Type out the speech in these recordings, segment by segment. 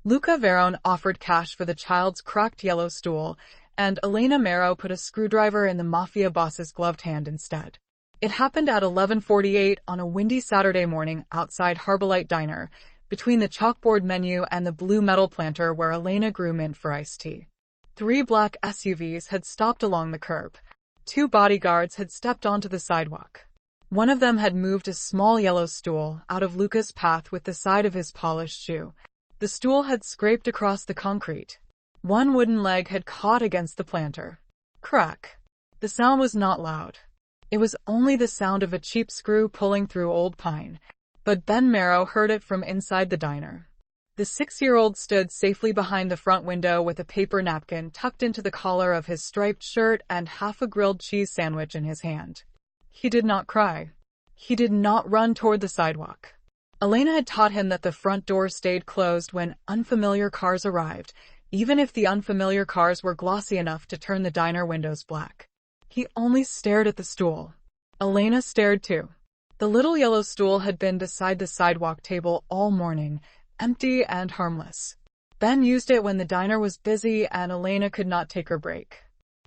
Luca Varrone offered cash for the child's cracked yellow stool, and Elena Marrow put a screwdriver in the Mafia Boss's gloved hand instead. It happened at 11:48 on a windy Saturday morning outside Harborlight Diner, between the chalkboard menu and the blue metal planter where Elena grew mint for iced tea. 3 black SUVs had stopped along the curb. 2 bodyguards had stepped onto the sidewalk. One of them had moved a small yellow stool out of Luca's path with the side of his polished shoe. The stool had scraped across the concrete. One wooden leg had caught against the planter. Crack. The sound was not loud. It was only the sound of a cheap screw pulling through old pine, but Ben Marrow heard it from inside the diner. The 6-year-old stood safely behind the front window with a paper napkin tucked into the collar of his striped shirt and half a grilled cheese sandwich in his hand. He did not cry. He did not run toward the sidewalk. Elena had taught him that the front door stayed closed when unfamiliar cars arrived, even if the unfamiliar cars were glossy enough to turn the diner windows black. He only stared at the stool. Elena stared too. The little yellow stool had been beside the sidewalk table all morning, empty and harmless. Ben used it when the diner was busy and Elena could not take her break.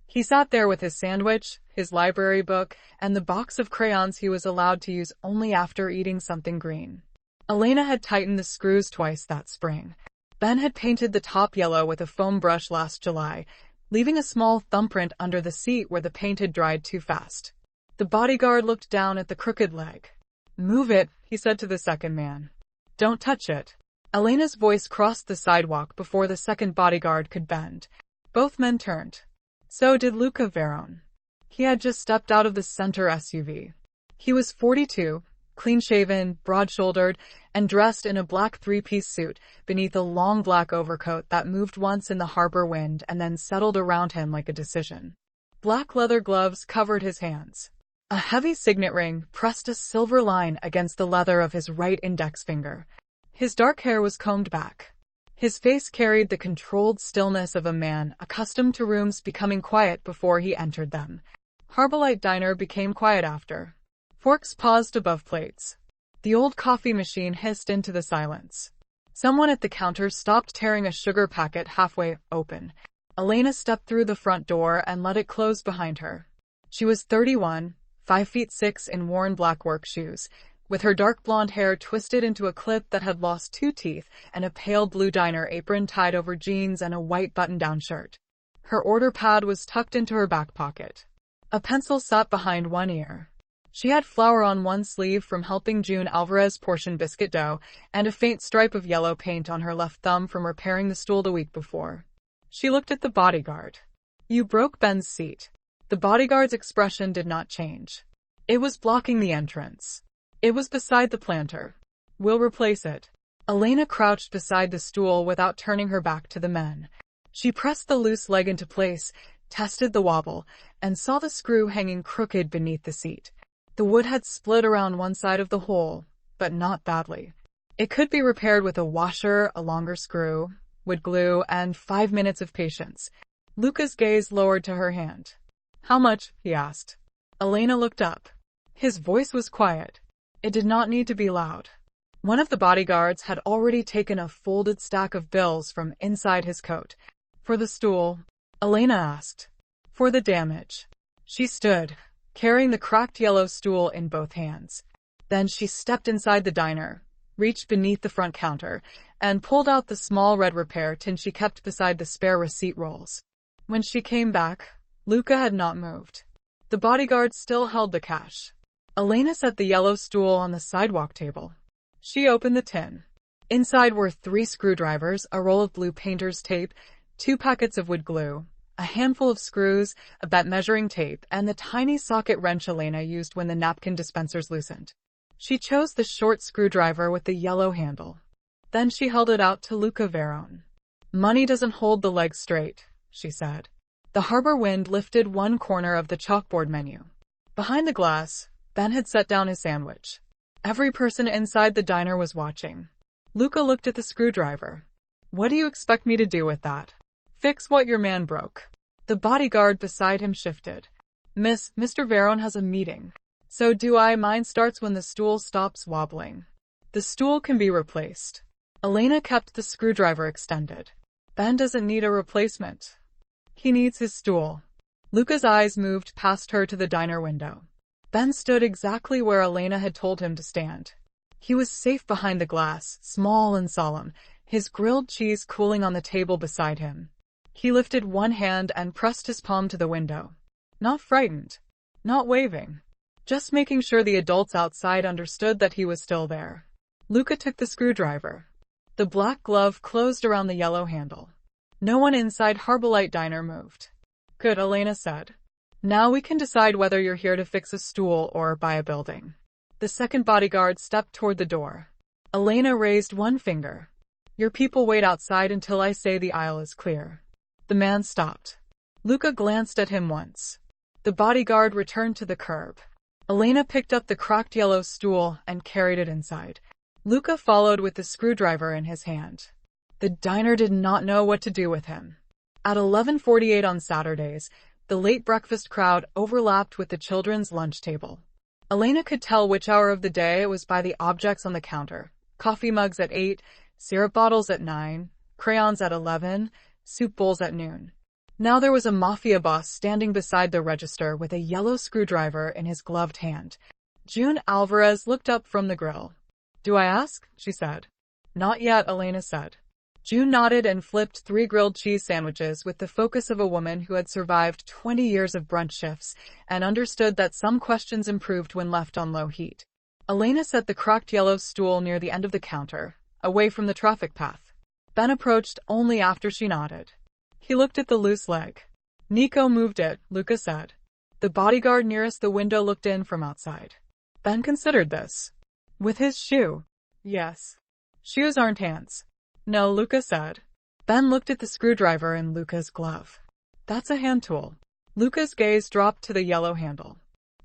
He sat there with his sandwich, his library book, and the box of crayons he was allowed to use only after eating something green. Elena had tightened the screws twice that spring. Ben had painted the top yellow with a foam brush last July, leaving a small thumbprint under the seat where the paint had dried too fast. The bodyguard looked down at the crooked leg. "Move it," he said to the second man. "Don't touch it." Elena's voice crossed the sidewalk before the second bodyguard could bend. Both men turned. So did Luca Varrone. He had just stepped out of the center SUV. He was 42, clean-shaven, broad-shouldered, and dressed in a black 3-piece suit beneath a long black overcoat that moved once in the harbor wind and then settled around him like a decision. Black leather gloves covered his hands. A heavy signet ring pressed a silver line against the leather of his right index finger. His dark hair was combed back. His face carried the controlled stillness of a man accustomed to rooms becoming quiet before he entered them. Harborlight Diner became quiet after. Forks paused above plates. The old coffee machine hissed into the silence. Someone at the counter stopped tearing a sugar packet halfway open. Elena stepped through the front door and let it close behind her. She was 31, 5'6" in worn black work shoes, with her dark blonde hair twisted into a clip that had lost 2 teeth and a pale blue diner apron tied over jeans and a white button-down shirt. Her order pad was tucked into her back pocket. A pencil sat behind one ear. She had flour on one sleeve from helping June Alvarez portion biscuit dough and a faint stripe of yellow paint on her left thumb from repairing the stool the week before. She looked at the bodyguard. "You broke Ben's seat." The bodyguard's expression did not change. It was blocking the entrance. It was beside the planter. "We'll replace it." Elena crouched beside the stool without turning her back to the men. She pressed the loose leg into place, tested the wobble, and saw the screw hanging crooked beneath the seat. The wood had split around one side of the hole, but not badly. It could be repaired with a washer, a longer screw, wood glue, and 5 minutes of patience. Luca's gaze lowered to her hand. "How much?" he asked. Elena looked up. His voice was quiet. It did not need to be loud. One of the bodyguards had already taken a folded stack of bills from inside his coat. "For the stool?" Elena asked. "For the damage." She stood, carrying the cracked yellow stool in both hands. Then she stepped inside the diner, reached beneath the front counter, and pulled out the small red repair tin she kept beside the spare receipt rolls. When she came back, Luca had not moved. The bodyguard still held the cash. Elena set the yellow stool on the sidewalk table. She opened the tin. Inside were 3 screwdrivers, a roll of blue painter's tape, 2 packets of wood glue, a handful of screws, a bent measuring tape, and the tiny socket wrench Elena used when the napkin dispensers loosened. She chose the short screwdriver with the yellow handle. Then she held it out to Luca Varrone. "Money doesn't hold the legs straight," she said. The harbor wind lifted one corner of the chalkboard menu. Behind the glass, Ben had set down his sandwich. Every person inside the diner was watching. Luca looked at the screwdriver. "What do you expect me to do with that?" "Fix what your man broke." The bodyguard beside him shifted. Mr. Varrone has a meeting." "So do I. Mine starts when the stool stops wobbling." "The stool can be replaced." Elena kept the screwdriver extended. Ben doesn't need a replacement. He needs his stool. Luca's eyes moved past her to the diner window. Ben stood exactly where Elena had told him to stand. He was safe behind the glass, small and solemn, his grilled cheese cooling on the table beside him. He lifted one hand and pressed his palm to the window. Not frightened. Not waving. Just making sure the adults outside understood that he was still there. Luca took the screwdriver. The black glove closed around the yellow handle. No one inside Harborlight Diner moved. Good, Elena said. Now we can decide whether you're here to fix a stool or buy a building. The second bodyguard stepped toward the door. Elena raised one finger. Your people wait outside until I say the aisle is clear. The man stopped. Luca glanced at him once. The bodyguard returned to the curb. Elena picked up the cracked yellow stool and carried it inside. Luca followed with the screwdriver in his hand. The diner did not know what to do with him. At 11:48 on Saturdays, the late breakfast crowd overlapped with the children's lunch table. Elena could tell which hour of the day it was by the objects on the counter. Coffee mugs at 8, syrup bottles at 9, crayons at 11, soup bowls at noon. Now there was a Mafia Boss standing beside the register with a yellow screwdriver in his gloved hand. June Alvarez looked up from the grill. Do I ask? She said. Not yet, Elena said. June nodded and flipped 3 grilled cheese sandwiches with the focus of a woman who had survived 20 years of brunch shifts and understood that some questions improved when left on low heat. Elena set the cracked yellow stool near the end of the counter, away from the traffic path. Ben approached only after she nodded. He looked at the loose leg. Nico moved it, Luca said. The bodyguard nearest the window looked in from outside. Ben considered this. With his shoe? Yes. Shoes aren't hands. No, Luca said. Ben looked at the screwdriver in Luca's glove. That's a hand tool. Luca's gaze dropped to the yellow handle.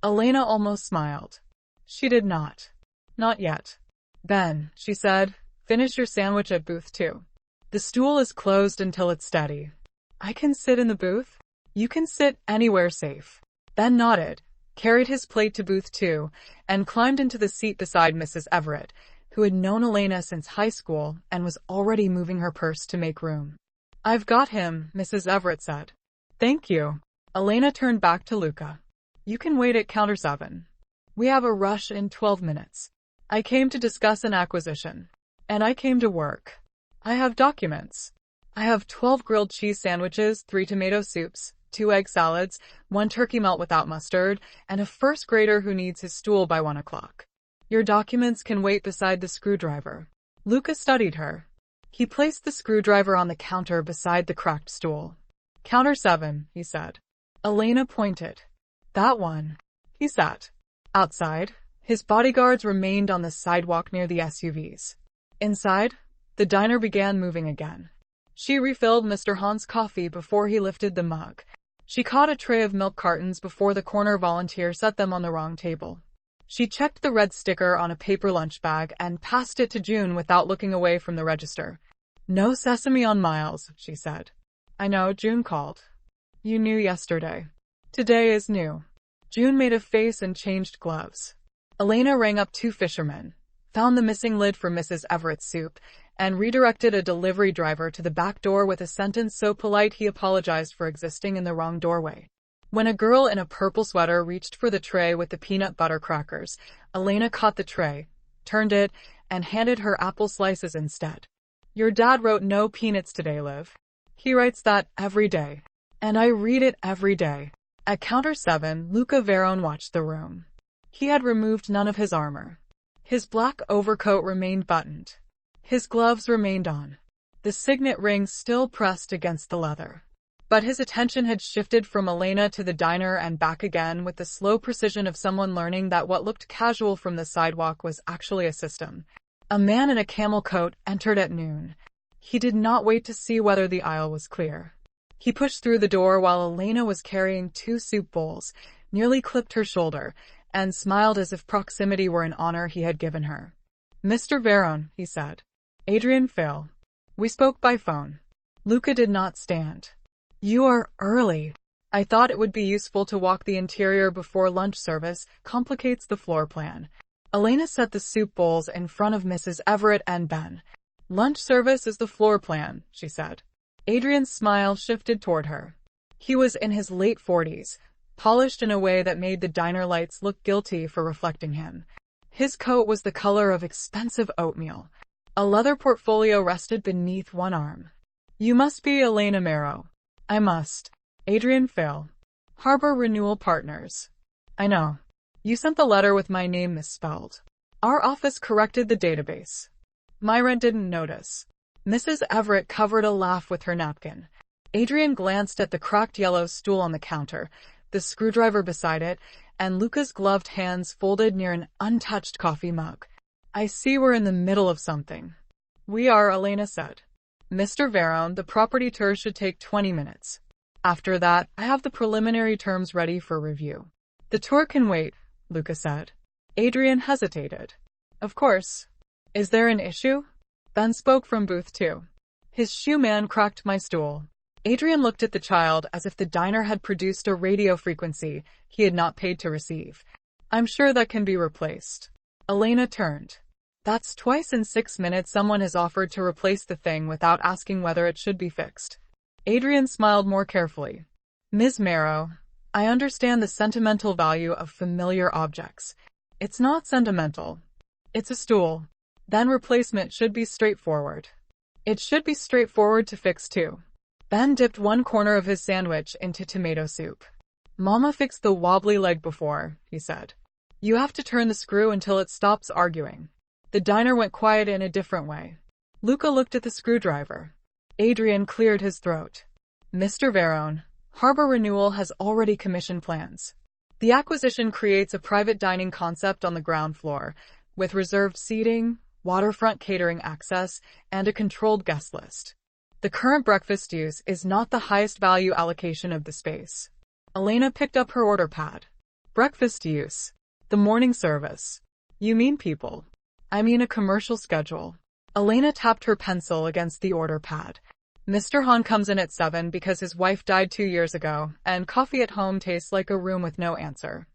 Elena almost smiled. She did not. Not yet. Ben, she said, finish your sandwich at booth 2. The stool is closed until it's steady. I can sit in the booth? You can sit anywhere safe. Ben nodded, carried his plate to booth 2, and climbed into the seat beside Mrs. Everett, who had known Elena since high school and was already moving her purse to make room. I've got him, Mrs. Everett said. Thank you. Elena turned back to Luca. You can wait at counter 7. We have a rush in 12 minutes. I came to discuss an acquisition. And I came to work. I have documents. I have 12 grilled cheese sandwiches, 3 tomato soups, 2 egg salads, 1 turkey melt without mustard, and a first grader who needs his stool by 1 o'clock. Your documents can wait beside the screwdriver. Luca studied her. He placed the screwdriver on the counter beside the cracked stool. Counter 7, he said. Elena pointed. That one. He sat. Outside, his bodyguards remained on the sidewalk near the SUVs. Inside, the diner began moving again. She refilled Mr. Hahn's coffee before he lifted the mug. She caught a tray of milk cartons before the corner volunteer set them on the wrong table. She checked the red sticker on a paper lunch bag and passed it to June without looking away from the register. No sesame on Miles, she said. I know, June called. You knew yesterday. Today is new. June made a face and changed gloves. Elena rang up 2 fishermen, found the missing lid for Mrs. Everett's soup, and redirected a delivery driver to the back door with a sentence so polite he apologized for existing in the wrong doorway. When a girl in a purple sweater reached for the tray with the peanut butter crackers, Elena caught the tray, turned it, and handed her apple slices instead. Your dad wrote no peanuts today, Liv. He writes that every day. And I read it every day. At counter 7, Luca Varrone watched the room. He had removed none of his armor. His black overcoat remained buttoned. His gloves remained on. The signet ring still pressed against the leather. But his attention had shifted from Elena to the diner and back again with the slow precision of someone learning that what looked casual from the sidewalk was actually a system. A man in a camel coat entered at noon. He did not wait to see whether the aisle was clear. He pushed through the door while Elena was carrying 2 soup bowls, nearly clipped her shoulder, and smiled as if proximity were an honor he had given her. Mr. Varrone, he said. Adrian Phil. We spoke by phone. Luca did not stand. You are early. I thought it would be useful to walk the interior before lunch service complicates the floor plan. Elena set the soup bowls in front of Mrs. Everett and Ben. Lunch service is the floor plan, she said. Adrian's smile shifted toward her. He was in his late 40s, polished in a way that made the diner lights look guilty for reflecting him. His coat was the color of expensive oatmeal. A leather portfolio rested beneath one arm. You must be Elena Marrow. I must. Adrian Fail. Harbor Renewal Partners. I know. You sent the letter with my name misspelled. Our office corrected the database. Myra didn't notice. Mrs. Everett covered a laugh with her napkin. Adrian glanced at the cracked yellow stool on the counter, the screwdriver beside it, and Luca's gloved hands folded near an untouched coffee mug. I see we're in the middle of something. We are, Elena said. Mr. Varrone, the property tour should take 20 minutes. After that, I have the preliminary terms ready for review. The tour can wait, Luca said. Adrian hesitated. Of course. Is there an issue? Ben spoke from booth 2. His shoe man cracked my stool. Adrian looked at the child as if the diner had produced a radio frequency he had not paid to receive. I'm sure that can be replaced. Elena turned. That's twice in 6 minutes someone has offered to replace the thing without asking whether it should be fixed. Adrian smiled more carefully. Ms. Marrow, I understand the sentimental value of familiar objects. It's not sentimental. It's a stool. Then replacement should be straightforward. It should be straightforward to fix too. Ben dipped one corner of his sandwich into tomato soup. Mama fixed the wobbly leg before, he said. You have to turn the screw until it stops arguing. The diner went quiet in a different way. Luca looked at the screwdriver. Adrian cleared his throat. Mr. Varrone, Harbor Renewal has already commissioned plans. The acquisition creates a private dining concept on the ground floor, with reserved seating, waterfront catering access, and a controlled guest list. The current breakfast use is not the highest value allocation of the space. Elena picked up her order pad. Breakfast use. The morning service. You mean people. I mean a commercial schedule. Elena tapped her pencil against the order pad. Mr. Hahn comes in at 7 because his wife died 2 years ago, and coffee at home tastes like a room with no answer.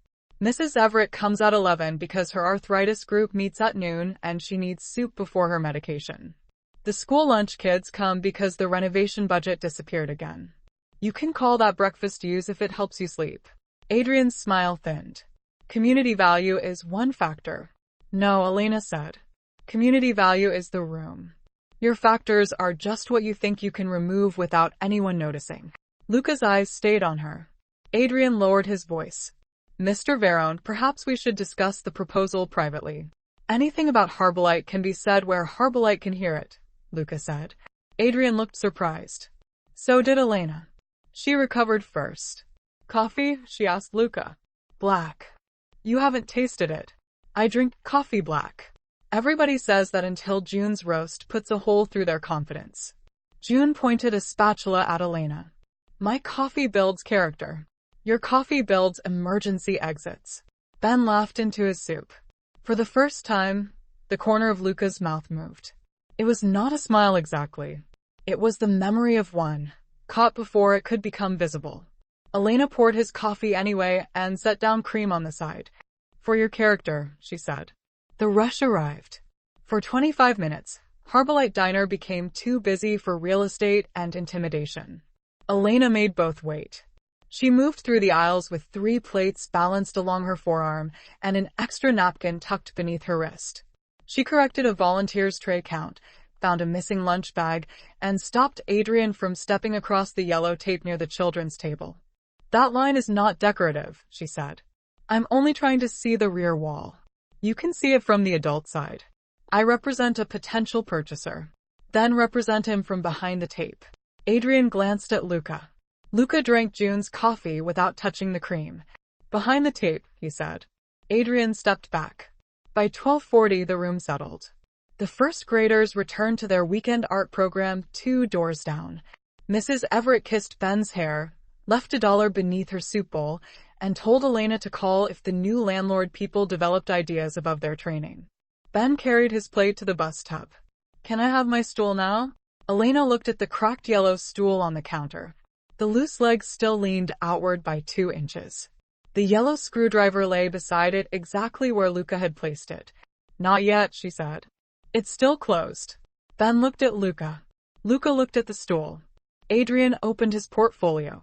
Mrs. Everett comes at 11 because her arthritis group meets at noon and she needs soup before her medication. The school lunch kids come because the renovation budget disappeared again. You can call that breakfast use if it helps you sleep. Adrian's smile thinned. Community value is one factor. No, Elena said. Community value is the room. Your factors are just what you think you can remove without anyone noticing. Luca's eyes stayed on her. Adrian lowered his voice. Mr. Varrone, perhaps we should discuss the proposal privately. Anything about Harborlight can be said where Harborlight can hear it, Luca said. Adrian looked surprised. So did Elena. She recovered first. Coffee? She asked Luca. Black. You haven't tasted it. I drink coffee black. Everybody says that until June's roast puts a hole through their confidence. June pointed a spatula at Elena. My coffee builds character. Your coffee builds emergency exits. Ben laughed into his soup. For the first time, the corner of Luca's mouth moved. It was not a smile exactly. It was the memory of one, caught before it could become visible. Elena poured his coffee anyway and set down cream on the side. For your character, she said. The rush arrived. For 25 minutes, Harborlight Diner became too busy for real estate and intimidation. Elena made both wait. She moved through the aisles with 3 plates balanced along her forearm and an extra napkin tucked beneath her wrist. She corrected a volunteer's tray count, found a missing lunch bag, and stopped Adrian from stepping across the yellow tape near the children's table. That line is not decorative, she said. I'm only trying to see the rear wall. You can see it from the adult side. I represent a potential purchaser. Then represent him from behind the tape. Adrian glanced at Luca. Luca drank June's coffee without touching the cream. Behind the tape, he said. Adrian stepped back. By 12:40, the room settled. The first graders returned to their weekend art program 2 doors down. Mrs. Everett kissed Ben's hair, left $1 beneath her soup bowl, and told Elena to call if the new landlord people developed ideas above their training. Ben carried his plate to the bus tub. Can I have my stool now? Elena looked at the cracked yellow stool on the counter. The loose legs still leaned outward by 2 inches. The yellow screwdriver lay beside it exactly where Luca had placed it. Not yet, she said. It's still closed. Ben looked at Luca. Luca looked at the stool. Adrian opened his portfolio.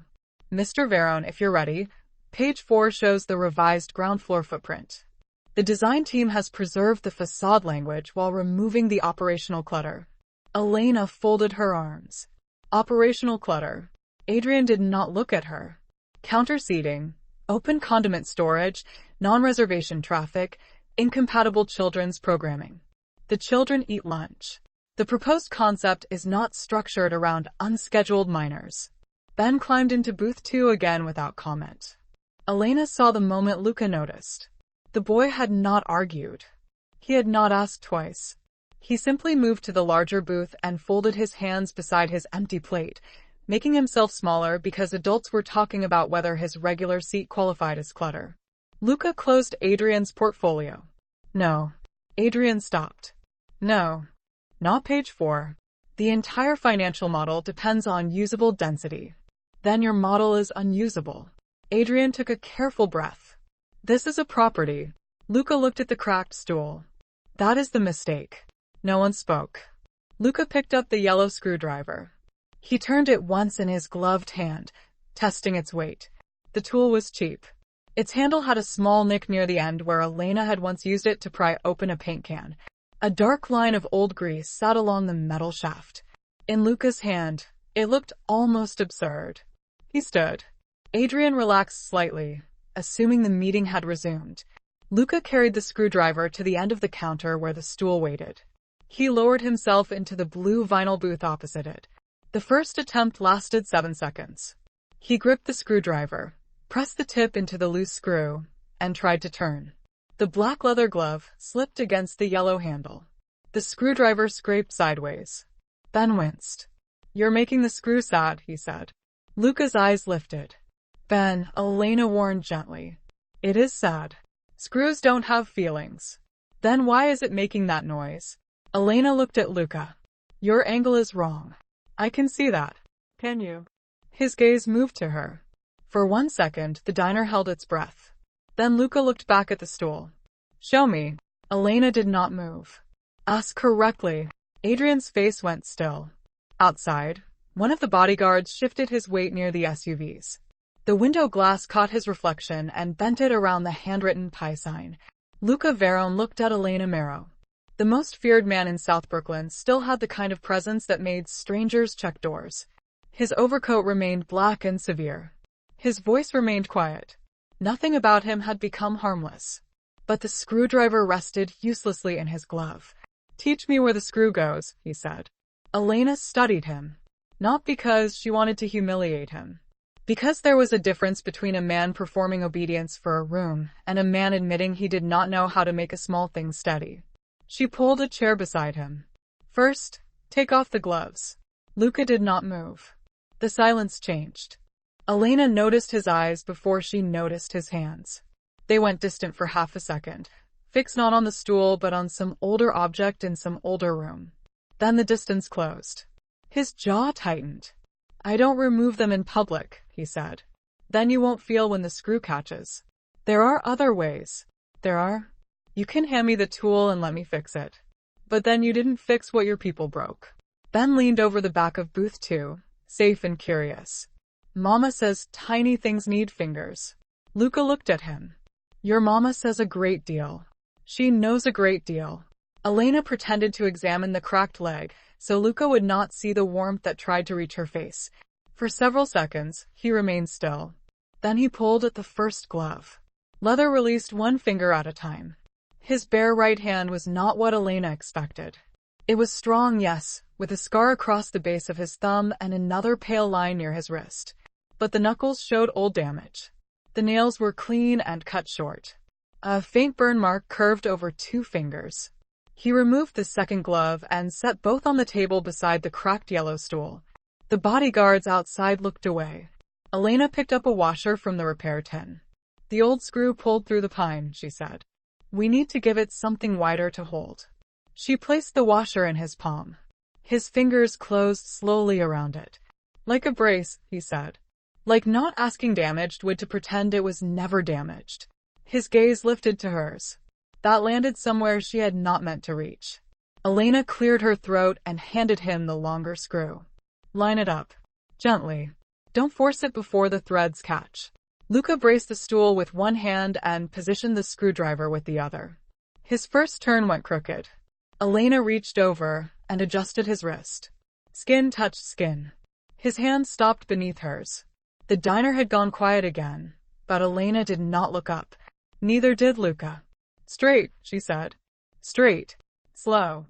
Mr. Varrone, if you're ready. Page 4 shows the revised ground floor footprint. The design team has preserved the facade language while removing the operational clutter. Elena folded her arms. Operational clutter. Adrian did not look at her. Counter seating, open condiment storage, non-reservation traffic, incompatible children's programming. The children eat lunch. The proposed concept is not structured around unscheduled minors. Ben climbed into booth 2 again without comment. Elena saw the moment Luca noticed. The boy had not argued. He had not asked twice. He simply moved to the larger booth and folded his hands beside his empty plate, making himself smaller because adults were talking about whether his regular seat qualified as clutter. Luca closed Adrian's portfolio. No. Adrian stopped. No. Not page 4. The entire financial model depends on usable density. Then your model is unusable. Adrian took a careful breath. This is a property. Luca looked at the cracked stool. That is the mistake. No one spoke. Luca picked up the yellow screwdriver. He turned it once in his gloved hand, testing its weight. The tool was cheap. Its handle had a small nick near the end where Elena had once used it to pry open a paint can. A dark line of old grease sat along the metal shaft. In Luca's hand, it looked almost absurd. He stood. Adrian relaxed slightly, assuming the meeting had resumed. Luca carried the screwdriver to the end of the counter where the stool waited. He lowered himself into the blue vinyl booth opposite it. The first attempt lasted 7 seconds. He gripped the screwdriver, pressed the tip into the loose screw, and tried to turn. The black leather glove slipped against the yellow handle. The screwdriver scraped sideways. Ben winced. "You're making the screw sad," he said. Luca's eyes lifted. "Ben," Elena warned gently. "It is sad. Screws don't have feelings." "Then why is it making that noise?" Elena looked at Luca. "Your angle is wrong. I can see that. Can you?" His gaze moved to her. For 1 second, the diner held its breath. Then Luca looked back at the stool. "Show me." Elena did not move. "Ask correctly." Adrian's face went still. Outside, one of the bodyguards shifted his weight near the SUVs. The window glass caught his reflection and bent it around the handwritten pi sign. Luca Varrone looked at Elena Marrow. The most feared man in South Brooklyn still had the kind of presence that made strangers check doors. His overcoat remained black and severe. His voice remained quiet. Nothing about him had become harmless. But the screwdriver rested uselessly in his glove. "Teach me where the screw goes," he said. Elena studied him. Not because she wanted to humiliate him. Because there was a difference between a man performing obedience for a room and a man admitting he did not know how to make a small thing steady. She pulled a chair beside him. "First, take off the gloves." Luca did not move. The silence changed. Elena noticed his eyes before she noticed his hands. They went distant for half a second, fixed not on the stool but on some older object in some older room. Then the distance closed. His jaw tightened. "I don't remove them in public," he said. "Then you won't feel when the screw catches. There are other ways." "There are? You can hand me the tool and let me fix it." "But then you didn't fix what your people broke." Ben leaned over the back of booth 2, safe and curious. "Mama says tiny things need fingers." Luca looked at him. "Your mama says a great deal. She knows a great deal." Elena pretended to examine the cracked leg, so Luca would not see the warmth that tried to reach her face. For several seconds, he remained still. Then he pulled at the first glove. Leather released 1 finger at a time. His bare right hand was not what Elena expected. It was strong, yes, with a scar across the base of his thumb and another pale line near his wrist. But the knuckles showed old damage. The nails were clean and cut short. A faint burn mark curved over 2 fingers. He removed the second glove and set both on the table beside the cracked yellow stool. The bodyguards outside looked away. Elena picked up a washer from the repair tin. "The old screw pulled through the pine," she said. "We need to give it something wider to hold." She placed the washer in his palm. His fingers closed slowly around it. "Like a brace," he said. Like not asking damaged wood to pretend it was never damaged. His gaze lifted to hers. That landed somewhere she had not meant to reach. Elena cleared her throat and handed him the longer screw. Line it up. Gently. Don't force it before the threads catch. Luca braced the stool with one hand and positioned the screwdriver with the other. His first turn went crooked. Elena reached over and adjusted his wrist. Skin touched skin. His hand stopped beneath hers. The diner had gone quiet again, but Elena did not look up. Neither did Luca. Straight, she said. Straight. Slow.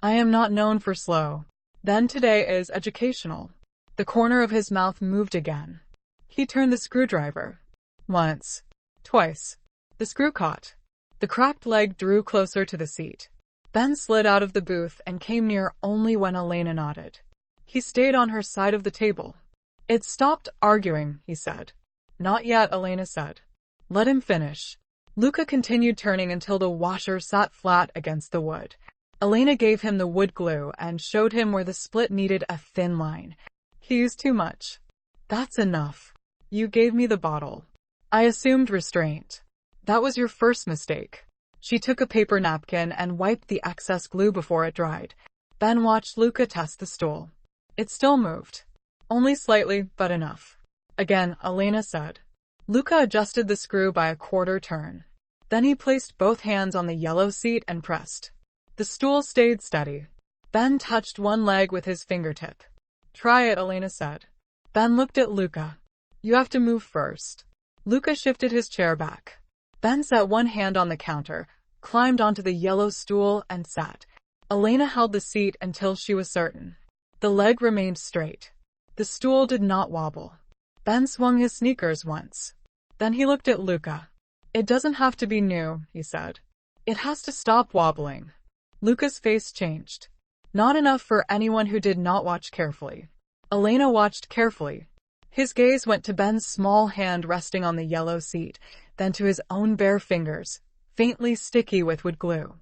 I am not known for slow. Then today is educational. The corner of his mouth moved again. He turned the screwdriver. Once. Twice. The screw caught. The cracked leg drew closer to the seat. Ben slid out of the booth and came near only when Elena nodded. He stayed on her side of the table. It stopped arguing, he said. Not yet, Elena said. Let him finish. Luca continued turning until the washer sat flat against the wood. Elena gave him the wood glue and showed him where the split needed a thin line. He used too much. That's enough. You gave me the bottle. I assumed restraint. That was your first mistake. She took a paper napkin and wiped the excess glue before it dried. Ben watched Luca test the stool. It still moved. Only slightly, but enough. Again, Elena said. Luca adjusted the screw by a quarter turn. Then he placed both hands on the yellow seat and pressed. The stool stayed steady. Ben touched one leg with his fingertip. Try it, Elena said. Ben looked at Luca. You have to move first. Luca shifted his chair back. Ben set one hand on the counter, climbed onto the yellow stool, and sat. Elena held the seat until she was certain. The leg remained straight. The stool did not wobble. Ben swung his sneakers once. Then he looked at Luca. It doesn't have to be new, he said. It has to stop wobbling. Luca's face changed. Not enough for anyone who did not watch carefully. Elena watched carefully. His gaze went to Ben's small hand resting on the yellow seat, then to his own bare fingers, faintly sticky with wood glue.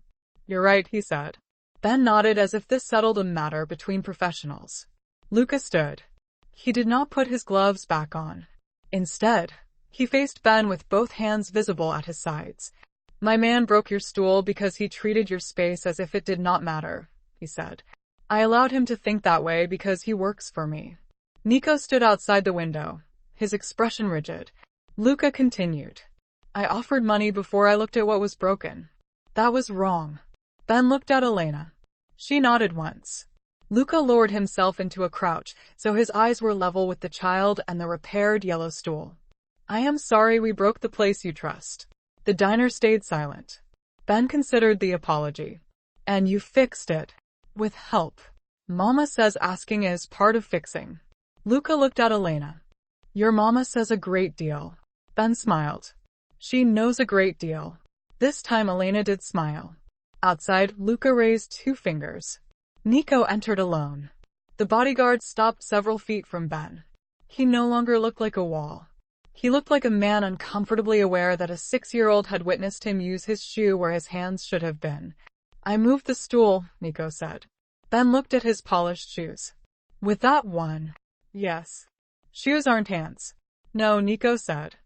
You're right, he said. Ben nodded as if this settled a matter between professionals. Luca stood. He did not put his gloves back on. Instead, he faced Ben with both hands visible at his sides. My man broke your stool because he treated your space as if it did not matter, he said. I allowed him to think that way because he works for me. Nico stood outside the window, his expression rigid. Luca continued. I offered money before I looked at what was broken. That was wrong. Ben looked at Elena. She nodded once. Luca lowered himself into a crouch, so his eyes were level with the child and the repaired yellow stool. I am sorry we broke the place you trust. The diner stayed silent. Ben considered the apology. And you fixed it. With help. Mama says asking is part of fixing. Luca looked at Elena. Your mama says a great deal. Ben smiled. She knows a great deal. This time Elena did smile. Outside, Luca raised 2 fingers. Nico entered alone. The bodyguard stopped several feet from Ben. He no longer looked like a wall. He looked like a man uncomfortably aware that a 6-year-old had witnessed him use his shoe where his hands should have been. I moved the stool, Nico said. Ben looked at his polished shoes. With that one. Yes. Shoes aren't hands. No, Nico said.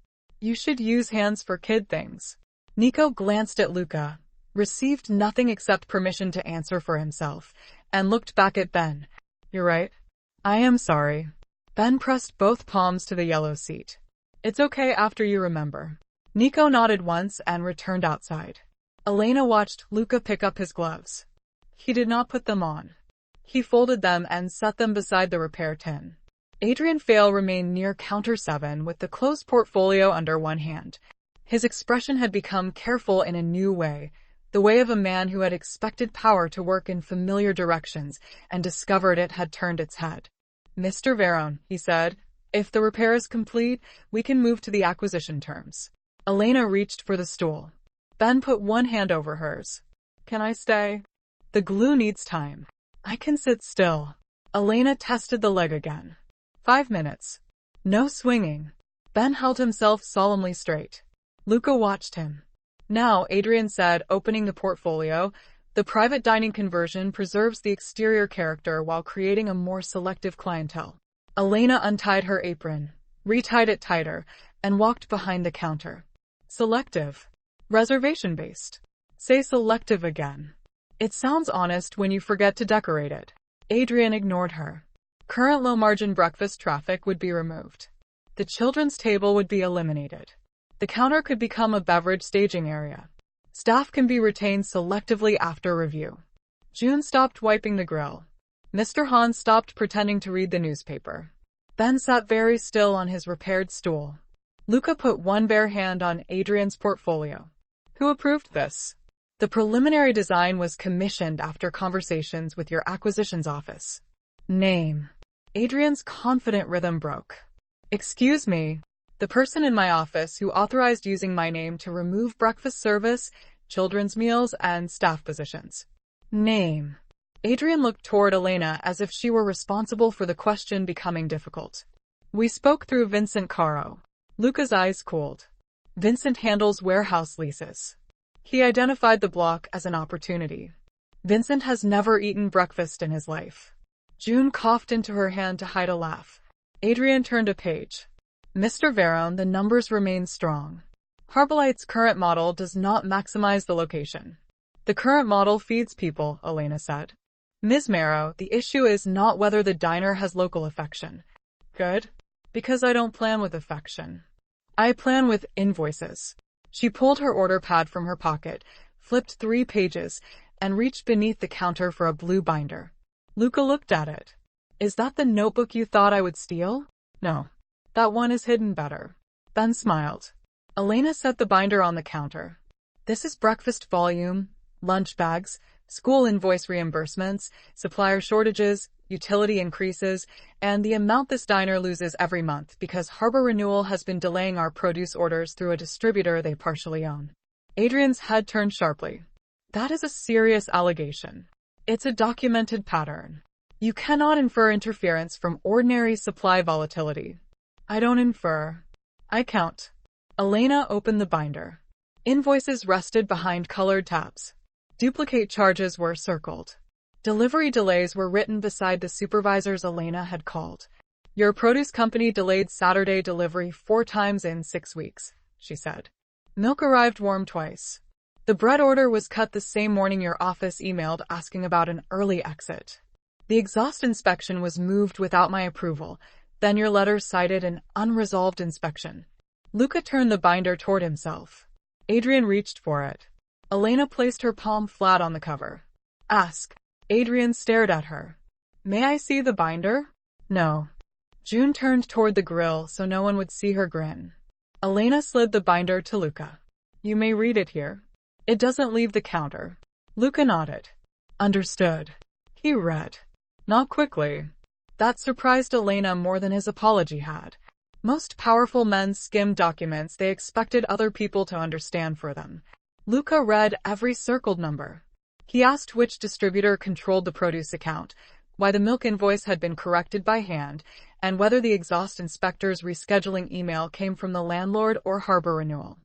You should use hands for kid things. Nico glanced at Luca, received nothing except permission to answer for himself, and looked back at Ben. You're right. I am sorry. Ben pressed both palms to the yellow seat. It's okay after you remember. Nico nodded once and returned outside. Elena watched Luca pick up his gloves. He did not put them on. He folded them and set them beside the repair tin. Adrian Fail remained near counter 7 with the closed portfolio under one hand. His expression had become careful in a new way, the way of a man who had expected power to work in familiar directions and discovered it had turned its head. Mr. Varrone, he said, if the repair is complete, we can move to the acquisition terms. Elena reached for the stool. Ben put one hand over hers. Can I stay? The glue needs time. I can sit still. Elena tested the leg again. 5 minutes. No swinging. Ben held himself solemnly straight. Luca watched him. Now, Adrian said, opening the portfolio, the private dining conversion preserves the exterior character while creating a more selective clientele. Elena untied her apron, retied it tighter, and walked behind the counter. Selective. Reservation-based. Say selective again. It sounds honest when you forget to decorate it. Adrian ignored her. Current low-margin breakfast traffic would be removed. The children's table would be eliminated. The counter could become a beverage staging area. Staff can be retained selectively after review. June stopped wiping the grill. Mr. Hahn stopped pretending to read the newspaper. Ben sat very still on his repaired stool. Luca put one bare hand on Adrian's portfolio. Who approved this? The preliminary design was commissioned after conversations with your acquisitions office. Name. Adrian's confident rhythm broke. Excuse me. The person in my office who authorized using my name to remove breakfast service, children's meals, and staff positions. Name. Adrian looked toward Elena as if she were responsible for the question becoming difficult. We spoke through Vincent Caro. Luca's eyes cooled. Vincent handles warehouse leases. He identified the block as an opportunity. Vincent has never eaten breakfast in his life. June coughed into her hand to hide a laugh. Adrian turned a page. Mr. Varrone, the numbers remain strong. Harborlight's current model does not maximize the location. The current model feeds people, Elena said. Ms. Marrow, the issue is not whether the diner has local affection. Good. Because I don't plan with affection. I plan with invoices. She pulled her order pad from her pocket, flipped 3 pages, and reached beneath the counter for a blue binder. Luca looked at it. Is that the notebook you thought I would steal? No. That one is hidden better. Ben smiled. Elena set the binder on the counter. This is breakfast volume, lunch bags, school invoice reimbursements, supplier shortages, utility increases, and the amount this diner loses every month because Harbor Renewal has been delaying our produce orders through a distributor they partially own. Adrian's head turned sharply. That is a serious allegation. It's a documented pattern. You cannot infer interference from ordinary supply volatility. I don't infer. I count. Elena opened the binder. Invoices rested behind colored tabs. Duplicate charges were circled. Delivery delays were written beside the supervisors Elena had called. Your produce company delayed Saturday delivery 4 times in 6 weeks, she said. Milk arrived warm twice. The bread order was cut the same morning your office emailed asking about an early exit. The exhaust inspection was moved without my approval. Then your letter cited an unresolved inspection. Luca turned the binder toward himself. Adrian reached for it. Elena placed her palm flat on the cover. Ask. Adrian stared at her. May I see the binder? No. June turned toward the grill so no one would see her grin. Elena slid the binder to Luca. You may read it here. It doesn't leave the counter. Luca nodded. Understood. He read. Not quickly. That surprised Elena more than his apology had. Most powerful men skimmed documents they expected other people to understand for them. Luca read every circled number. He asked which distributor controlled the produce account, why the milk invoice had been corrected by hand, and whether the exhaust inspector's rescheduling email came from the landlord or Harbor Renewal.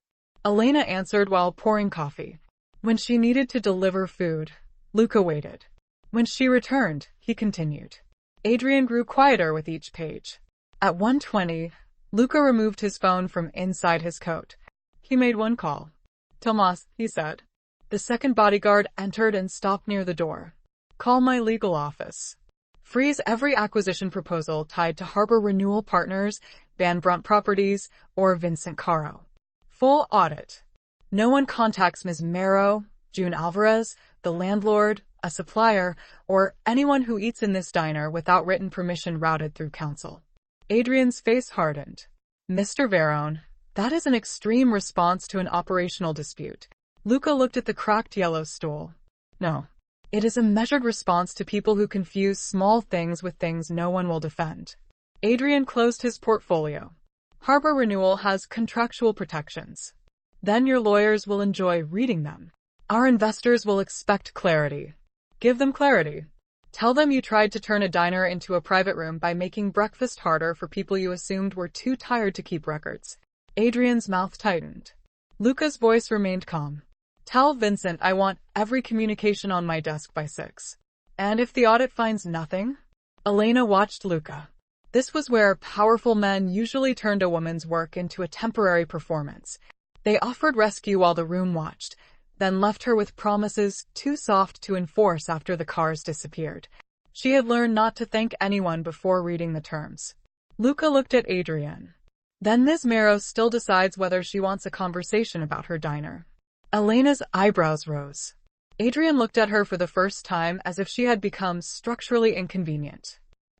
Elena answered while pouring coffee. When she needed to deliver food, Luca waited. When she returned, he continued. Adrian grew quieter with each page. At 1:20, Luca removed his phone from inside his coat. He made one call. Tomas, he said. The second bodyguard entered and stopped near the door. Call my legal office. Freeze every acquisition proposal tied to Harbor Renewal Partners, Van Brunt Properties, or Vincent Caro. Full audit. No one contacts Ms. Marrow, June Alvarez, the landlord, a supplier, or anyone who eats in this diner without written permission routed through counsel. Adrian's face hardened. Mr. Varrone, that is an extreme response to an operational dispute. Luca looked at the cracked yellow stool. No. It is a measured response to people who confuse small things with things no one will defend. Adrian closed his portfolio. Harbor Renewal has contractual protections. Then your lawyers will enjoy reading them. Our investors will expect clarity. Give them clarity. Tell them you tried to turn a diner into a private room by making breakfast harder for people you assumed were too tired to keep records. Adrian's mouth tightened. Luca's voice remained calm. Tell Vincent I want every communication on my desk by 6. And if the audit finds nothing? Elena watched Luca. This was where powerful men usually turned a woman's work into a temporary performance. They offered rescue while the room watched, then left her with promises too soft to enforce after the cars disappeared. She had learned not to thank anyone before reading the terms. Luca looked at Adrian. Then Ms. Marrow still decides whether she wants a conversation about her diner. Elena's eyebrows rose. Adrian looked at her for the first time as if she had become structurally inconvenient.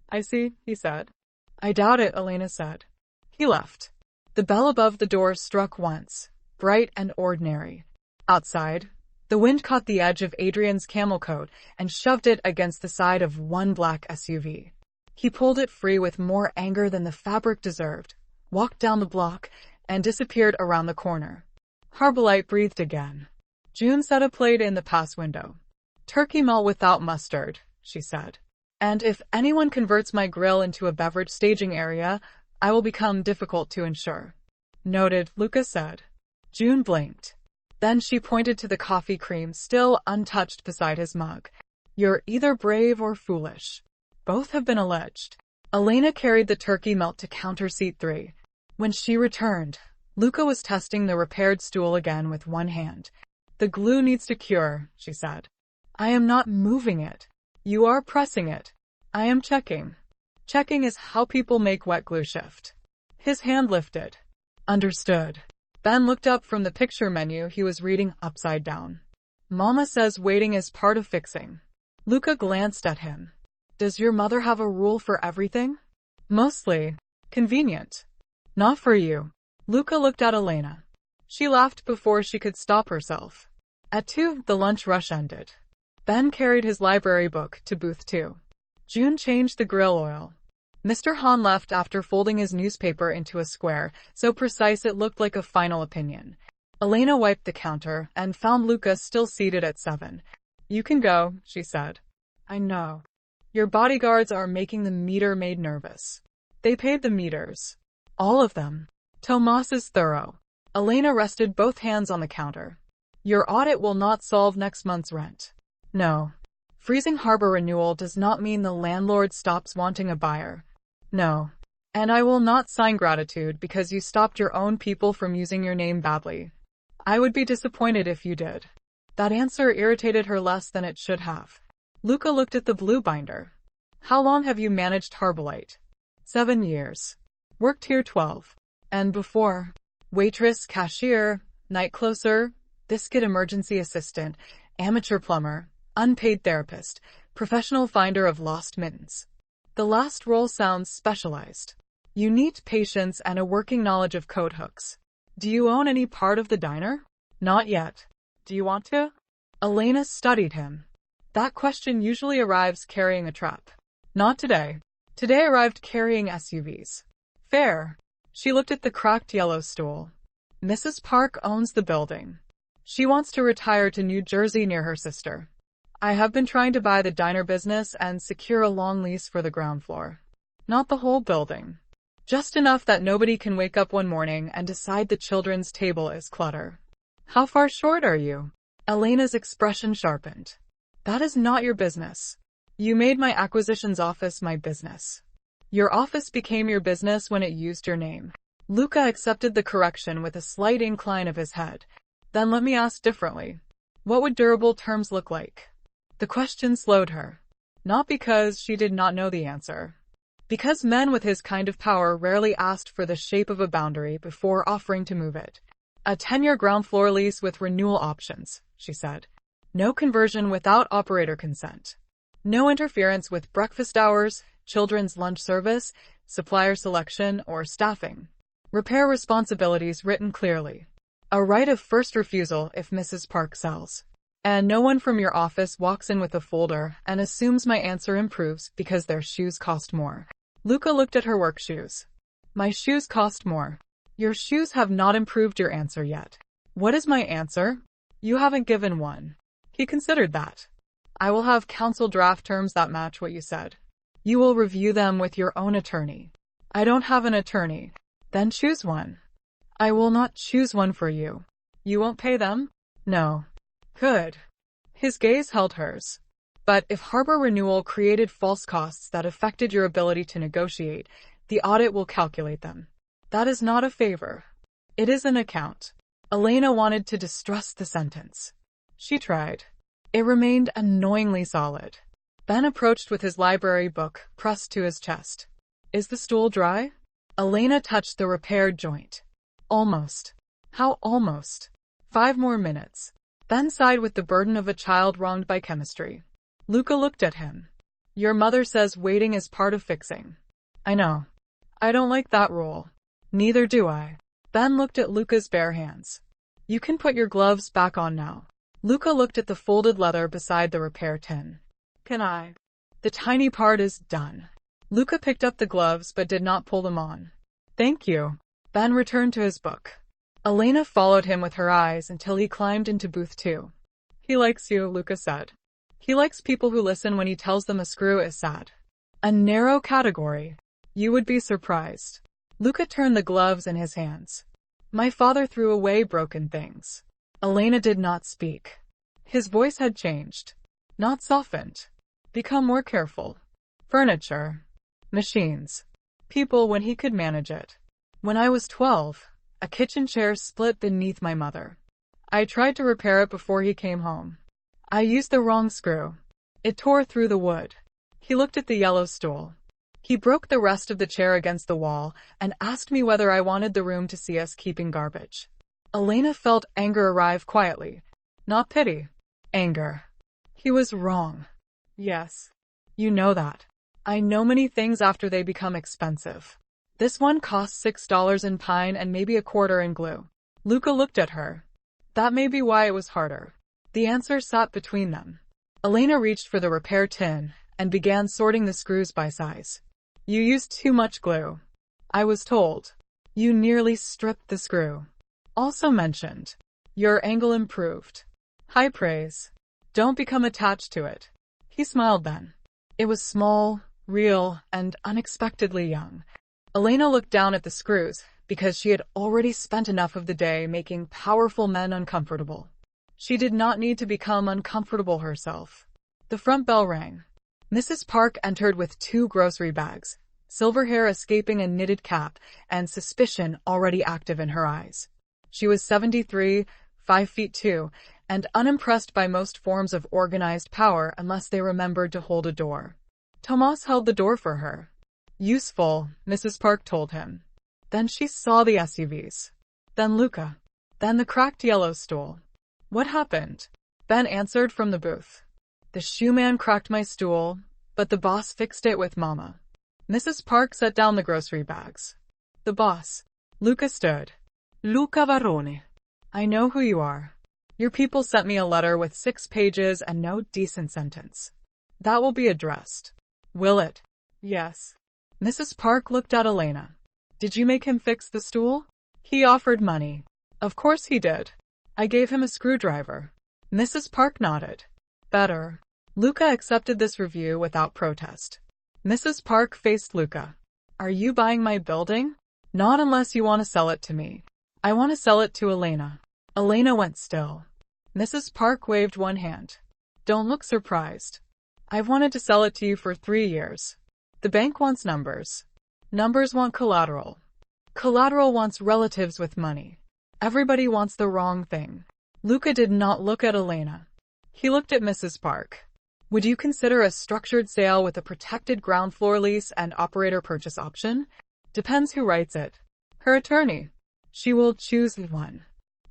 I see, he said. I doubt it, Elena said. He left. The bell above the door struck once, bright and ordinary. Outside, the wind caught the edge of Adrian's camel coat and shoved it against the side of one black SUV. He pulled it free with more anger than the fabric deserved, walked down the block, and disappeared around the corner. Harborlight breathed again. June set a plate in the pass window. Turkey melt without mustard, she said. And if anyone converts my grill into a beverage staging area, I will become difficult to insure. Noted, Luca said. June blinked. Then she pointed to the coffee cream still untouched beside his mug. You're either brave or foolish. Both have been alleged. Elena carried the turkey melt to counter seat 3. When she returned, Luca was testing the repaired stool again with one hand. The glue needs to cure, she said. I am not moving it. You are pressing it. I am checking. Checking is how people make wet glue shift. His hand lifted. Understood. Ben looked up from the picture menu he was reading upside down. Mama says waiting is part of fixing. Luca glanced at him. Does your mother have a rule for everything? Mostly. Convenient. Not for you. Luca looked at Elena. She laughed before she could stop herself. At 2, the lunch rush ended. Ben carried his library book to booth 2. June changed the grill oil. Mr. Hahn left after folding his newspaper into a square, so precise it looked like a final opinion. Elena wiped the counter and found Luca still seated at 7. You can go, she said. I know. Your bodyguards are making the meter maid nervous. They paid the meters. All of them. Tomas is thorough. Elena rested both hands on the counter. Your audit will not solve next month's rent. No. Freezing harbor renewal does not mean the landlord stops wanting a buyer. No. And I will not sign gratitude because you stopped your own people from using your name badly. I would be disappointed if you did. That answer irritated her less than it should have. Luca looked at the blue binder. How long have you managed Harborlight? 7 years. Worked here 12. And before? Waitress, cashier, night closer, biscuit emergency assistant, amateur plumber, unpaid therapist, professional finder of lost mittens. The last role sounds specialized. You need patience and a working knowledge of code hooks. Do you own any part of the diner? Not yet. Do you want to? Elena studied him. That question usually arrives carrying a trap. Not today. Today arrived carrying SUVs. Fair. She looked at the cracked yellow stool. Mrs. Park owns the building. She wants to retire to New Jersey near her sister. I have been trying to buy the diner business and secure a long lease for the ground floor. Not the whole building. Just enough that nobody can wake up one morning and decide the children's table is clutter. How far short are you? Elena's expression sharpened. That is not your business. You made my acquisitions office my business. Your office became your business when it used your name. Luca accepted the correction with a slight incline of his head. Then let me ask differently. What would durable terms look like? The question slowed her. Not because she did not know the answer. Because men with his kind of power rarely asked for the shape of a boundary before offering to move it. A 10-year ground floor lease with renewal options, she said. No conversion without operator consent. No interference with breakfast hours, children's lunch service, supplier selection, or staffing. Repair responsibilities written clearly. A right of first refusal if Mrs. Park sells. And no one from your office walks in with a folder and assumes my answer improves because their shoes cost more. Luca looked at her work shoes. My shoes cost more. Your shoes have not improved your answer yet. What is my answer? You haven't given one. He considered that. I will have counsel draft terms that match what you said. You will review them with your own attorney. I don't have an attorney. Then choose one. I will not choose one for you. You won't pay them? No. Good. His gaze held hers. But if harbor renewal created false costs that affected your ability to negotiate, the audit will calculate them. That is not a favor. It is an account. Elena wanted to distrust the sentence. She tried. It remained annoyingly solid. Ben approached with his library book pressed to his chest. Is the stool dry? Elena touched the repaired joint. Almost. How almost? 5 more minutes. Ben sighed with the burden of a child wronged by chemistry. Luca looked at him. Your mother says waiting is part of fixing. I know. I don't like that rule. Neither do I. Ben looked at Luca's bare hands. You can put your gloves back on now. Luca looked at the folded leather beside the repair tin. Can I? The tiny part is done. Luca picked up the gloves but did not pull them on. Thank you. Ben returned to his book. Elena followed him with her eyes until he climbed into booth 2. He likes you, Luca said. He likes people who listen when he tells them a screw is sad. A narrow category. You would be surprised. Luca turned the gloves in his hands. My father threw away broken things. Elena did not speak. His voice had changed. Not softened. Become more careful. Furniture. Machines. People when he could manage it. When I was 12, a kitchen chair split beneath my mother. I tried to repair it before he came home. I used the wrong screw. It tore through the wood. He looked at the yellow stool. He broke the rest of the chair against the wall and asked me whether I wanted the room to see us keeping garbage. Elena felt anger arrive quietly. Not pity. Anger. He was wrong. Yes. You know that. I know many things after they become expensive. This one costs $6 in pine and maybe $1 in glue. Luca looked at her. That may be why it was harder. The answer sat between them. Elena reached for the repair tin and began sorting the screws by size. You used too much glue. I was told. You nearly stripped the screw. Also mentioned. Your angle improved. High praise. Don't become attached to it. He smiled then. It was small, real, and unexpectedly young. Elena looked down at the screws because she had already spent enough of the day making powerful men uncomfortable. She did not need to become uncomfortable herself. The front bell rang. Mrs. Park entered with 2 grocery bags, silver hair escaping a knitted cap, and suspicion already active in her eyes. She was 73, 5'2", and unimpressed by most forms of organized power unless they remembered to hold a door. Tomas held the door for her. Useful, Mrs. Park told him. Then she saw the SUVs. Then Luca. Then the cracked yellow stool. What happened? Ben answered from the booth. The shoeman cracked my stool, but the boss fixed it with Mama. Mrs. Park set down the grocery bags. The boss. Luca stood. Luca Varrone. I know who you are. Your people sent me a letter with 6 pages and no decent sentence. That will be addressed. Will it? Yes. Mrs. Park looked at Elena. Did you make him fix the stool? He offered money. Of course he did. I gave him a screwdriver. Mrs. Park nodded. Better. Luca accepted this review without protest. Mrs. Park faced Luca. Are you buying my building? Not unless you want to sell it to me. I want to sell it to Elena. Elena went still. Mrs. Park waved one hand. Don't look surprised. I've wanted to sell it to you for 3 years. The bank wants numbers. Numbers want collateral. Collateral wants relatives with money. Everybody wants the wrong thing. Luca did not look at Elena. He looked at Mrs. Park. Would you consider a structured sale with a protected ground floor lease and operator purchase option? Depends who writes it. Her attorney. She will choose one.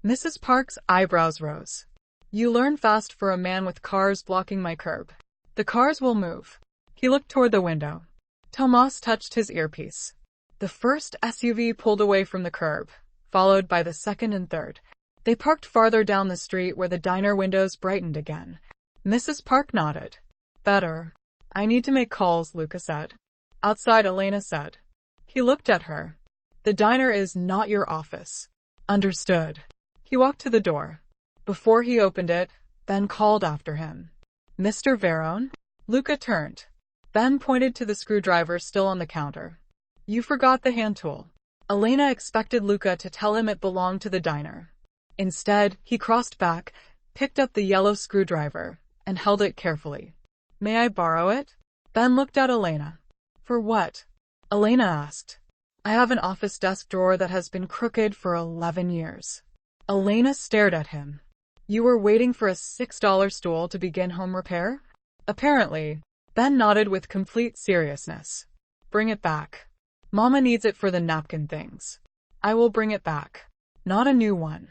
Mrs. Park's eyebrows rose. You learn fast for a man with cars blocking my curb. The cars will move. He looked toward the window. Tomas touched his earpiece. The first SUV pulled away from the curb, followed by the second and third. They parked farther down the street where the diner windows brightened again. Mrs. Park nodded. Better. I need to make calls, Luca said. Outside, Elena said. He looked at her. The diner is not your office. Understood. He walked to the door. Before he opened it, Ben called after him. Mr. Varrone? Luca turned. Ben pointed to the screwdriver still on the counter. You forgot the hand tool. Elena expected Luca to tell him it belonged to the diner. Instead, he crossed back, picked up the yellow screwdriver, and held it carefully. May I borrow it? Ben looked at Elena. For what? Elena asked. I have an office desk drawer that has been crooked for 11 years. Elena stared at him. You were waiting for a $6 stool to begin home repair? Apparently. Ben nodded with complete seriousness. Bring it back. Mama needs it for the napkin things. I will bring it back. Not a new one.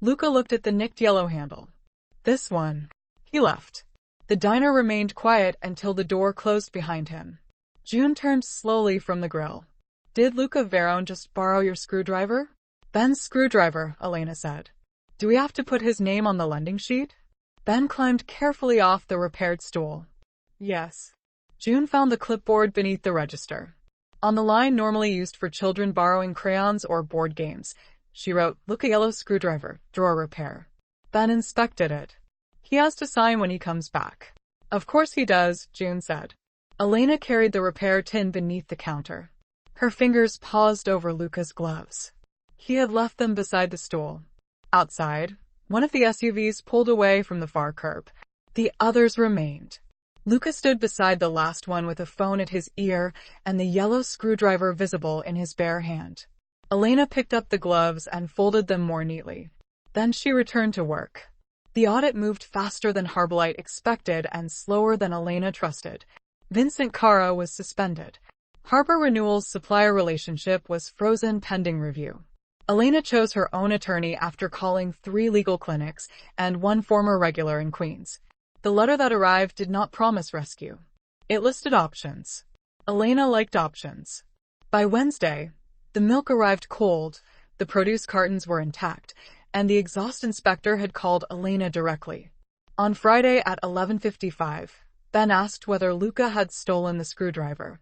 Luca looked at the nicked yellow handle. This one. He left. The diner remained quiet until the door closed behind him. June turned slowly from the grill. Did Luca Varrone just borrow your screwdriver? Ben's screwdriver, Elena said. Do we have to put his name on the lending sheet? Ben climbed carefully off the repaired stool. Yes. June found the clipboard beneath the register. On the line normally used for children borrowing crayons or board games, she wrote, Luca yellow screwdriver, drawer repair. Ben inspected it. He has to sign when he comes back. Of course he does, June said. Elena carried the repair tin beneath the counter. Her fingers paused over Luca's gloves. He had left them beside the stool. Outside, one of the SUVs pulled away from the far curb. The others remained. Luca stood beside the last one with a phone at his ear and the yellow screwdriver visible in his bare hand. Elena picked up the gloves and folded them more neatly. Then she returned to work. The audit moved faster than Harborlight expected and slower than Elena trusted. Vincent Cara was suspended. Harbor Renewal's supplier relationship was frozen pending review. Elena chose her own attorney after calling 3 legal clinics and 1 former regular in Queens. The letter that arrived did not promise rescue. It listed options. Elena liked options. By Wednesday, the milk arrived cold, the produce cartons were intact, and the exhaust inspector had called Elena directly. On Friday at 11:55, Ben asked whether Luca had stolen the screwdriver.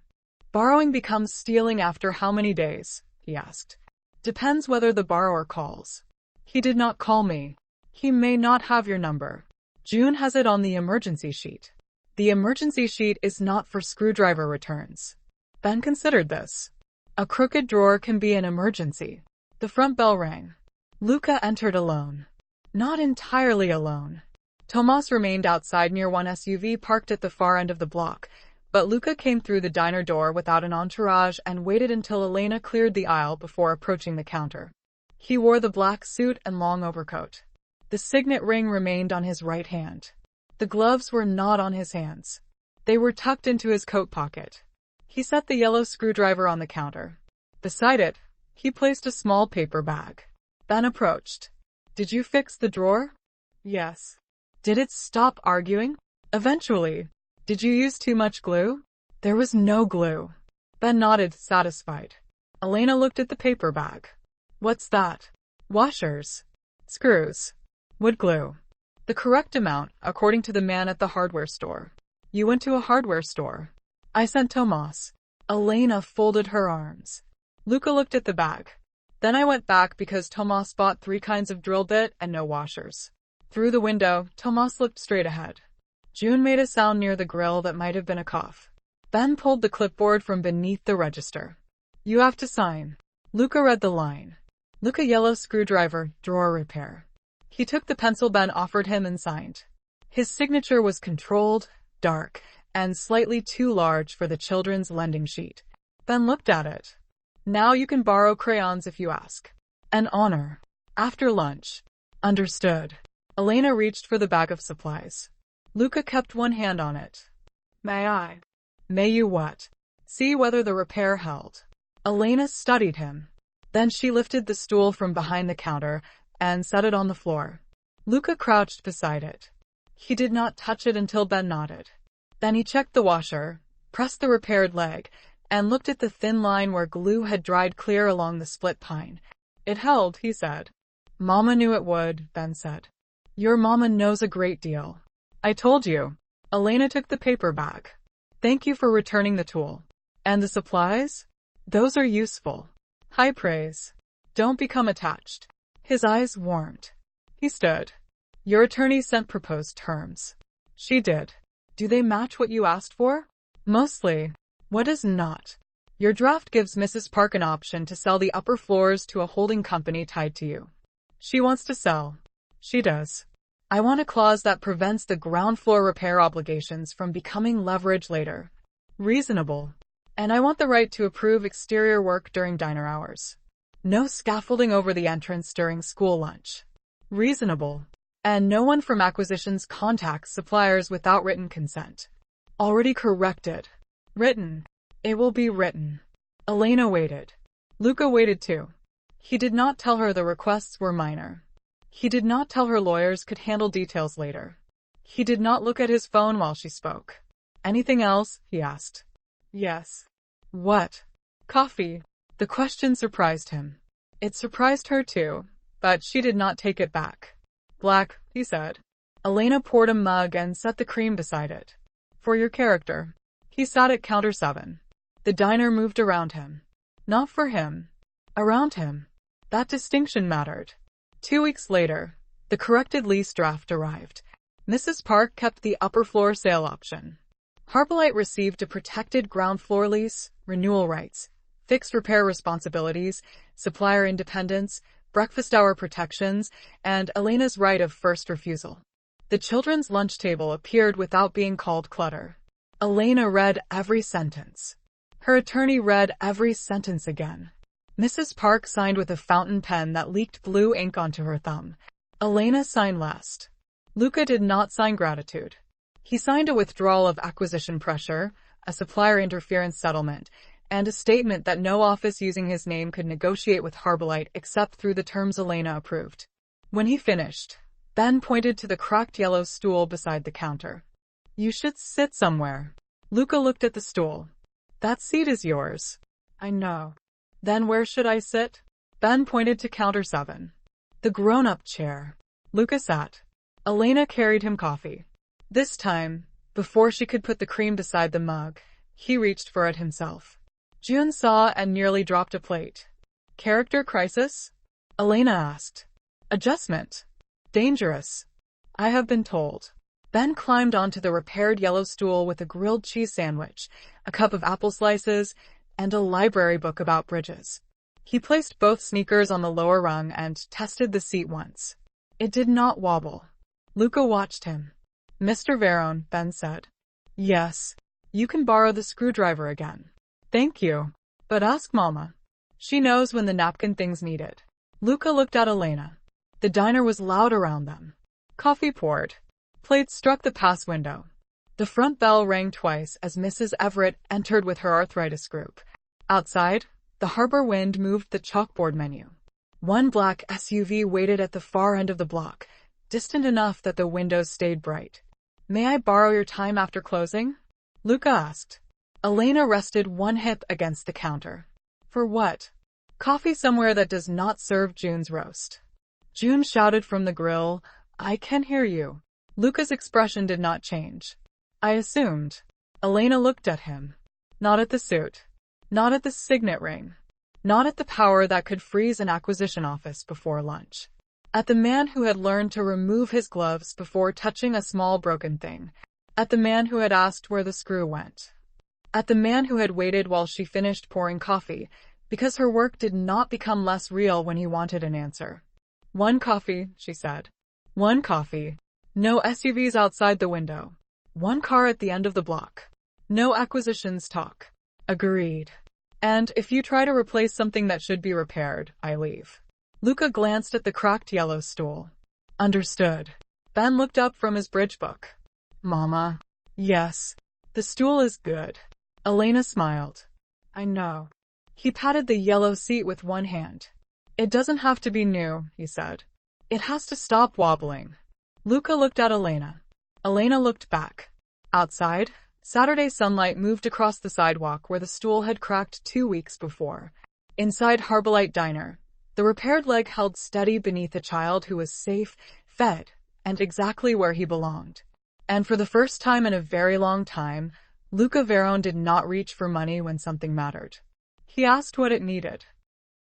Borrowing becomes stealing after how many days? He asked. Depends whether the borrower calls. He did not call me. He may not have your number. June has it on the emergency sheet. The emergency sheet is not for screwdriver returns. Ben considered this. A crooked drawer can be an emergency. The front bell rang. Luca entered alone. Not entirely alone. Tomas remained outside near one SUV parked at the far end of the block, but Luca came through the diner door without an entourage and waited until Elena cleared the aisle before approaching the counter. He wore the black suit and long overcoat. The signet ring remained on his right hand. The gloves were not on his hands. They were tucked into his coat pocket. He set the yellow screwdriver on the counter. Beside it, he placed a small paper bag. Ben approached. Did you fix the drawer? Yes. Did it stop arguing? Eventually. Did you use too much glue? There was no glue. Ben nodded, satisfied. Elena looked at the paper bag. What's that? Washers. Screws. Wood glue. The correct amount, according to the man at the hardware store. You went to a hardware store. I sent Tomas. Elena folded her arms. Luca looked at the bag. Then I went back because Tomas bought 3 kinds of drill bit and no washers. Through the window, Tomas looked straight ahead. June made a sound near the grill that might have been a cough. Ben pulled the clipboard from beneath the register. You have to sign. Luca read the line. Luca yellow screwdriver, drawer repair. He took the pencil Ben offered him and signed. His signature was controlled, dark, and slightly too large for the children's lending sheet. Ben looked at it. Now you can borrow crayons if you ask. An honor. After lunch. Understood. Elena reached for the bag of supplies. Luca kept one hand on it. May I? May you what? See whether the repair held. Elena studied him. Then she lifted the stool from behind the counter and set it on the floor. Luca crouched beside it. He did not touch it until Ben nodded. Then he checked the washer, pressed the repaired leg, and looked at the thin line where glue had dried clear along the split pine. It held, he said. Mama knew it would, Ben said. Your mama knows a great deal. I told you. Elena took the paper bag. Thank you for returning the tool. And the supplies? Those are useful. High praise. Don't become attached. His eyes warmed. He stood. Your attorney sent proposed terms. She did. Do they match what you asked for? Mostly. What is not? Your draft gives Mrs. Park an option to sell the upper floors to a holding company tied to you. She wants to sell. She does. I want a clause that prevents the ground floor repair obligations from becoming leverage later. Reasonable. And I want the right to approve exterior work during diner hours. No scaffolding over the entrance during school lunch. Reasonable. And no one from acquisitions contacts suppliers without written consent. Already corrected. Written. It will be written. Elena waited. Luca waited too. He did not tell her the requests were minor. He did not tell her lawyers could handle details later. He did not look at his phone while she spoke. Anything else? He asked. Yes. What? Coffee. The question surprised him. It surprised her too, but she did not take it back. Black, he said. Elena poured a mug and set the cream beside it. For your character. He sat at counter 7. The diner moved around him. Not for him. Around him. That distinction mattered. 2 weeks later, the corrected lease draft arrived. Mrs. Park kept the upper floor sale option. Harborlight received a protected ground floor lease, renewal rights, fixed repair responsibilities, supplier independence, breakfast hour protections, and Elena's right of first refusal. The children's lunch table appeared without being called clutter. Elena read every sentence. Her attorney read every sentence again. Mrs. Park signed with a fountain pen that leaked blue ink onto her thumb. Elena signed last. Luca did not sign gratitude. He signed a withdrawal of acquisition pressure, a supplier interference settlement, and a statement that no office using his name could negotiate with Harborlight except through the terms Elena approved. When he finished, Ben pointed to the cracked yellow stool beside the counter. You should sit somewhere. Luca looked at the stool. That seat is yours. I know. Then where should I sit? Ben pointed to counter 7. The grown-up chair. Luca sat. Elena carried him coffee. This time, before she could put the cream beside the mug, he reached for it himself. June saw and nearly dropped a plate. Character crisis? Elena asked. Adjustment. Dangerous. I have been told. Ben climbed onto the repaired yellow stool with a grilled cheese sandwich, a cup of apple slices, and a library book about bridges. He placed both sneakers on the lower rung and tested the seat once. It did not wobble. Luca watched him. Mr. Varrone, Ben said. Yes. You can borrow the screwdriver again. Thank you. But ask Mama. She knows when the napkin thing's needed. Luca looked at Elena. The diner was loud around them. Coffee poured. Plates struck the pass window. The front bell rang twice as Mrs. Everett entered with her arthritis group. Outside, the harbor wind moved the chalkboard menu. One black SUV waited at the far end of the block, distant enough that the windows stayed bright. May I borrow your time after closing? Luca asked. Elena rested one hip against the counter. For what? Coffee somewhere that does not serve June's roast. June shouted from the grill, I can hear you. Luca's expression did not change. I assumed. Elena looked at him. Not at the suit. Not at the signet ring. Not at the power that could freeze an acquisition office before lunch. At the man who had learned to remove his gloves before touching a small broken thing. At the man who had asked where the screw went. At the man who had waited while she finished pouring coffee, because her work did not become less real when he wanted an answer. One coffee, she said. One coffee. No SUVs outside the window. One car at the end of the block. No acquisitions talk. Agreed. And if you try to replace something that should be repaired, I leave. Luca glanced at the cracked yellow stool. Understood. Ben looked up from his bridge book. Mama. Yes. The stool is good. Elena smiled. I know. He patted the yellow seat with one hand. It doesn't have to be new, he said. It has to stop wobbling. Luca looked at Elena. Elena looked back. Outside, Saturday sunlight moved across the sidewalk where the stool had cracked 2 weeks before. Inside Harborlight Diner, the repaired leg held steady beneath a child who was safe, fed, and exactly where he belonged. And for the first time in a very long time, Luca Varrone did not reach for money when something mattered. He asked what it needed.